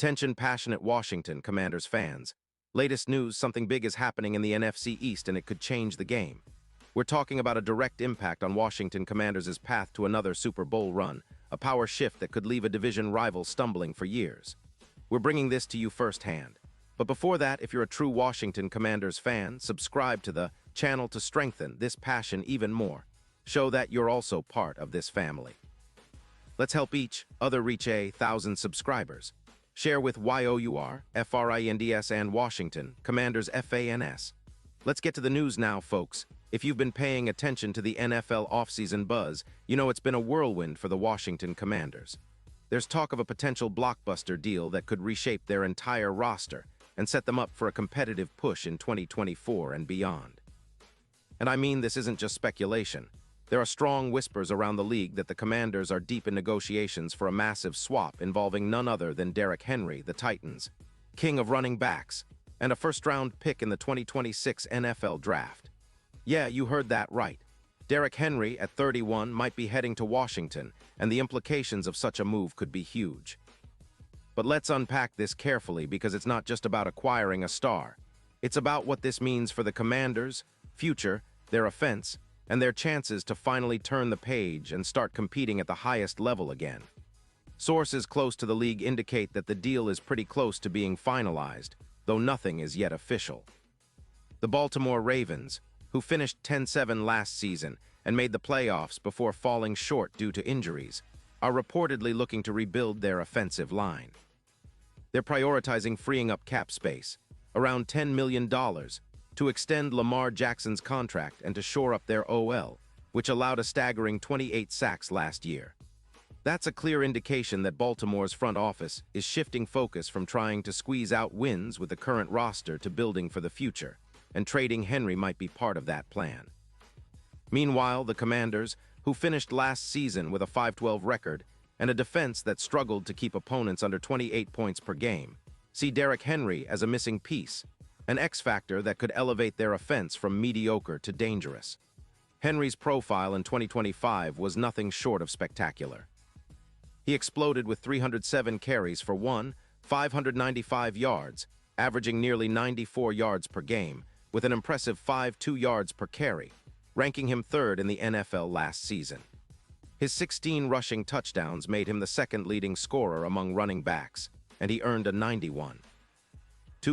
Attention passionate Washington Commanders fans. Latest news, something big is happening in the NFC East and it could change the game. We're talking about a direct impact on Washington Commanders' path to another Super Bowl run, a power shift that could leave a division rival stumbling for years. We're bringing this to you firsthand. But before that, if you're a true Washington Commanders fan, subscribe to the channel to strengthen this passion even more. Show that you're also part of this family. Let's help each other reach 1,000 subscribers. Share with YOUR, FRINDS and Washington, Commanders FANS. Let's get to the news now, folks. If you've been paying attention to the NFL offseason buzz, you know it's been a whirlwind for the Washington Commanders. There's talk of a potential blockbuster deal that could reshape their entire roster and set them up for a competitive push in 2024 and beyond. And I mean, this isn't just speculation. There are strong whispers around the league that the Commanders are deep in negotiations for a massive swap involving none other than Derrick Henry, the Titans, king of running backs, and a first-round pick in the 2026 NFL Draft. Yeah, you heard that right. Derrick Henry, at 31, might be heading to Washington, and the implications of such a move could be huge. But let's unpack this carefully because it's not just about acquiring a star. It's about what this means for the Commanders' future, their offense, and their chances to finally turn the page and start competing at the highest level again. Sources close to the league indicate that the deal is pretty close to being finalized, though nothing is yet official. The Baltimore Ravens, who finished 10-7 last season and made the playoffs before falling short due to injuries, are reportedly looking to rebuild their offensive line. They're prioritizing freeing up cap space, around $10 million, to extend Lamar Jackson's contract and to shore up their OL, which allowed a staggering 28 sacks last year. That's a clear indication that Baltimore's front office is shifting focus from trying to squeeze out wins with the current roster to building for the future, and trading Henry might be part of that plan. Meanwhile, the Commanders, who finished last season with a 5-12 record and a defense that struggled to keep opponents under 28 points per game, see Derrick Henry as a missing piece, an X-factor that could elevate their offense from mediocre to dangerous. Henry's profile in 2025 was nothing short of spectacular. He exploded with 307 carries for 595 yards, averaging nearly 94 yards per game, with an impressive 5.2 yards per carry, ranking him third in the NFL last season. His 16 rushing touchdowns made him the second leading scorer among running backs, and he earned a 91.2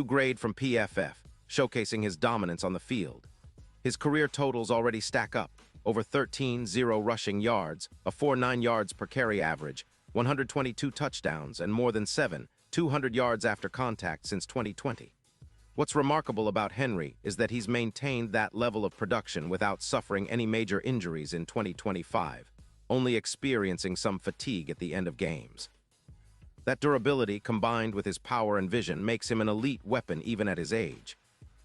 grade from PFF, showcasing his dominance on the field. His career totals already stack up: over 13.0 rushing yards, a 4.9 yards per carry average, 122 touchdowns, and more than 200 yards after contact since 2020. What's remarkable about Henry is that he's maintained that level of production without suffering any major injuries in 2025, only experiencing some fatigue at the end of games. That durability, combined with his power and vision, makes him an elite weapon even at his age.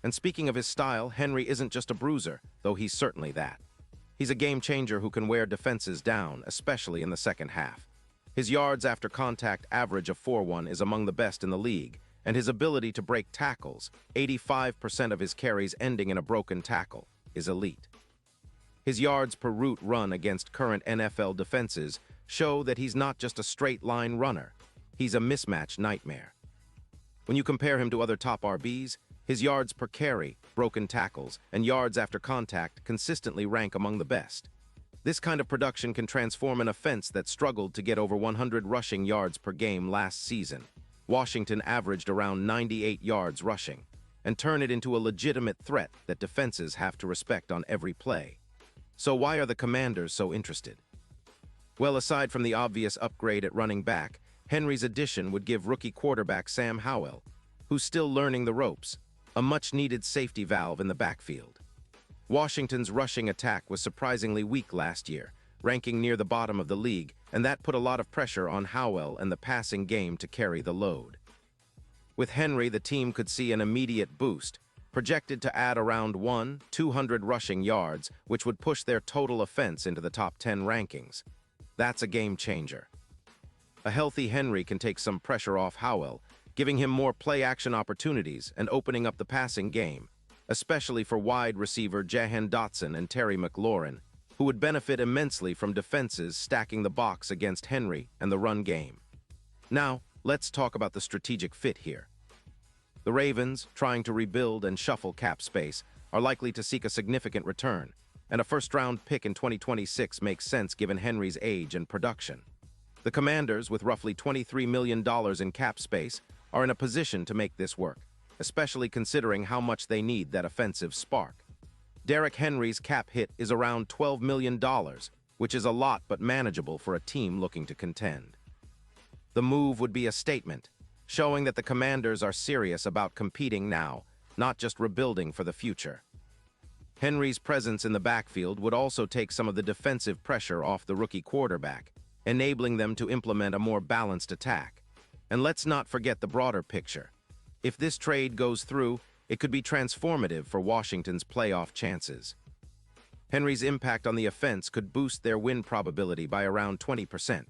And speaking of his style, Henry isn't just a bruiser, though he's certainly that. He's a game-changer who can wear defenses down, especially in the second half. His yards after contact average of 4.1 is among the best in the league, and his ability to break tackles, 85% of his carries ending in a broken tackle, is elite. His yards per route run against current NFL defenses show that he's not just a straight-line runner. He's a mismatch nightmare. When you compare him to other top RBs, his yards per carry, broken tackles, and yards after contact consistently rank among the best. This kind of production can transform an offense that struggled to get over 100 rushing yards per game last season. Washington averaged around 98 yards rushing, and turn it into a legitimate threat that defenses have to respect on every play. So why are the Commanders so interested? Well, aside from the obvious upgrade at running back, Henry's addition would give rookie quarterback Sam Howell, who's still learning the ropes, a much-needed safety valve in the backfield. Washington's rushing attack was surprisingly weak last year, ranking near the bottom of the league, and that put a lot of pressure on Howell and the passing game to carry the load. With Henry, the team could see an immediate boost, projected to add around 200 rushing yards, which would push their total offense into the top 10 rankings. That's a game-changer. A healthy Henry can take some pressure off Howell, giving him more play-action opportunities and opening up the passing game, especially for wide receiver Jahan Dotson and Terry McLaurin, who would benefit immensely from defenses stacking the box against Henry and the run game. Now, let's talk about the strategic fit here. The Ravens, trying to rebuild and shuffle cap space, are likely to seek a significant return, and a first-round pick in 2026 makes sense given Henry's age and production. The Commanders, with roughly $23 million in cap space, are in a position to make this work, especially considering how much they need that offensive spark. Derrick Henry's cap hit is around $12 million, which is a lot but manageable for a team looking to contend. The move would be a statement, showing that the Commanders are serious about competing now, not just rebuilding for the future. Henry's presence in the backfield would also take some of the defensive pressure off the rookie quarterback, enabling them to implement a more balanced attack. And let's not forget the broader picture. If this trade goes through, it could be transformative for Washington's playoff chances. Henry's impact on the offense could boost their win probability by around 20%,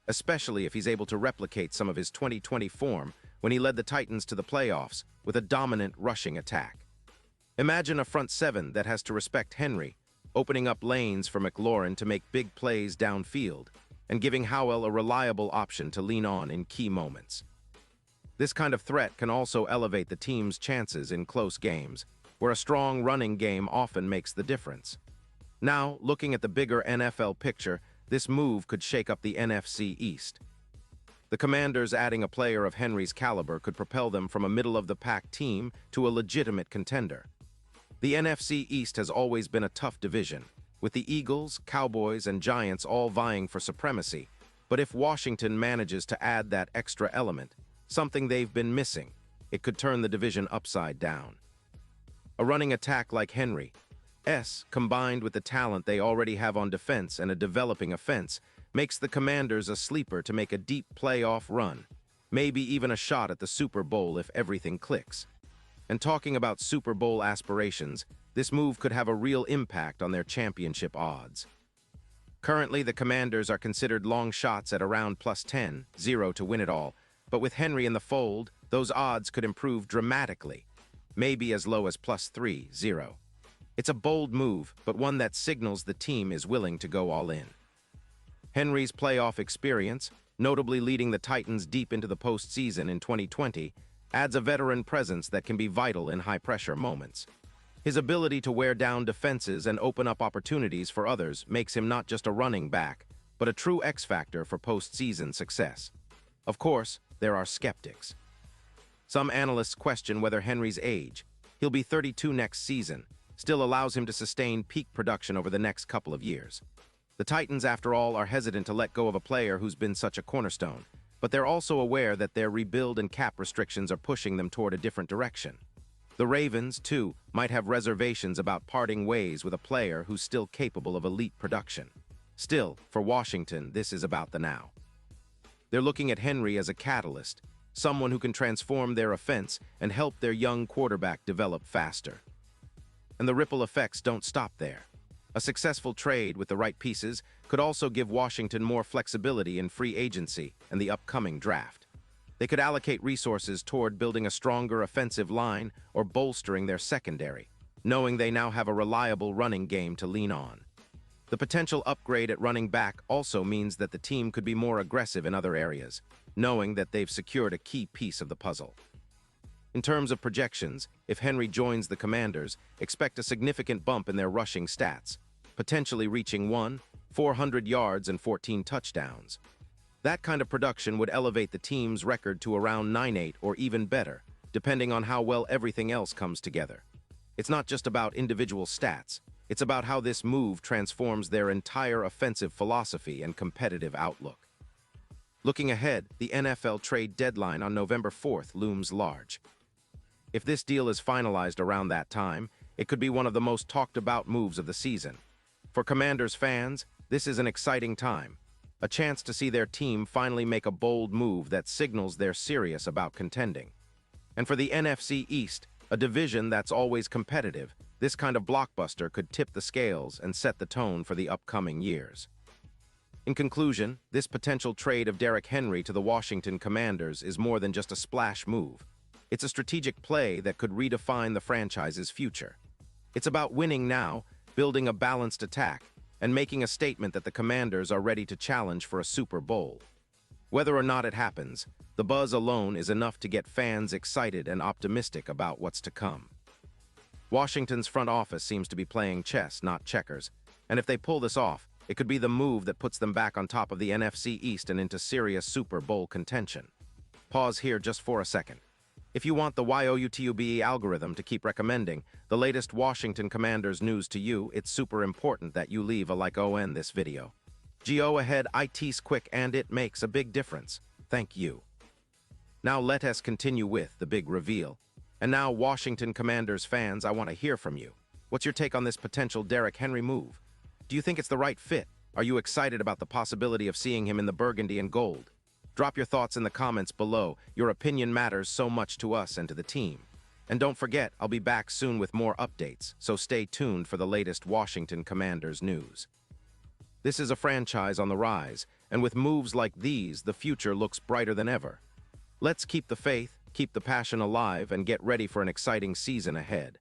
especially if he's able to replicate some of his 2020 form when he led the Titans to the playoffs with a dominant rushing attack. Imagine a front seven that has to respect Henry, opening up lanes for McLaurin to make big plays downfield, and giving Howell a reliable option to lean on in key moments. This kind of threat can also elevate the team's chances in close games, where a strong running game often makes the difference. Now, looking at the bigger NFL picture, this move could shake up the NFC East. The Commanders adding a player of Henry's caliber could propel them from a middle-of-the-pack team to a legitimate contender. The NFC East has always been a tough division, with the Eagles, Cowboys, and Giants all vying for supremacy. But if Washington manages to add that extra element, something they've been missing, it could turn the division upside down. A running attack like Henry's, combined with the talent they already have on defense and a developing offense, makes the Commanders a sleeper to make a deep playoff run, maybe even a shot at the Super Bowl if everything clicks. And talking about Super Bowl aspirations, this move could have a real impact on their championship odds. Currently, the Commanders are considered long shots at around +10, 0 to win it all, but with Henry in the fold, those odds could improve dramatically, maybe as low as +3, 0. It's a bold move, but one that signals the team is willing to go all in. Henry's playoff experience, notably leading the Titans deep into the postseason in 2020, adds a veteran presence that can be vital in high-pressure moments. His ability to wear down defenses and open up opportunities for others makes him not just a running back, but a true X-factor for postseason success. Of course, there are skeptics. Some analysts question whether Henry's age, he'll be 32 next season, still allows him to sustain peak production over the next couple of years. The Titans, after all, are hesitant to let go of a player who's been such a cornerstone, but they're also aware that their rebuild and cap restrictions are pushing them toward a different direction. The Ravens, too, might have reservations about parting ways with a player who's still capable of elite production. Still, for Washington, this is about the now. They're looking at Henry as a catalyst, someone who can transform their offense and help their young quarterback develop faster. And the ripple effects don't stop there. A successful trade with the right pieces could also give Washington more flexibility in free agency and the upcoming draft. They could allocate resources toward building a stronger offensive line or bolstering their secondary, knowing they now have a reliable running game to lean on. The potential upgrade at running back also means that the team could be more aggressive in other areas, knowing that they've secured a key piece of the puzzle. In terms of projections, if Henry joins the Commanders, expect a significant bump in their rushing stats, potentially reaching 400 yards and 14 touchdowns. That kind of production would elevate the team's record to around 9-8 or even better, depending on how well everything else comes together. It's not just about individual stats, it's about how this move transforms their entire offensive philosophy and competitive outlook. Looking ahead, the NFL trade deadline on November 4th looms large. If this deal is finalized around that time, it could be one of the most talked-about moves of the season. For Commanders fans, this is an exciting time, a chance to see their team finally make a bold move that signals they're serious about contending. And for the NFC East, a division that's always competitive, this kind of blockbuster could tip the scales and set the tone for the upcoming years. In conclusion, this potential trade of Derrick Henry to the Washington Commanders is more than just a splash move. It's a strategic play that could redefine the franchise's future. It's about winning now, building a balanced attack, and making a statement that the Commanders are ready to challenge for a Super Bowl. Whether or not it happens, the buzz alone is enough to get fans excited and optimistic about what's to come. Washington's front office seems to be playing chess, not checkers, and if they pull this off, it could be the move that puts them back on top of the NFC East and into serious Super Bowl contention. Pause here just for a second. If you want the YOUTUBE algorithm to keep recommending the latest Washington Commanders news to you, it's super important that you leave a like on this video. Go ahead, it's quick and it makes a big difference. Thank you. Now let us continue with the big reveal. And now, Washington Commanders fans, I want to hear from you. What's your take on this potential Derrick Henry move? Do you think it's the right fit? Are you excited about the possibility of seeing him in the burgundy and gold? Drop your thoughts in the comments below. Your opinion matters so much to us and to the team. And don't forget, I'll be back soon with more updates, so stay tuned for the latest Washington Commanders news. This is a franchise on the rise, and with moves like these, the future looks brighter than ever. Let's keep the faith, keep the passion alive, and get ready for an exciting season ahead.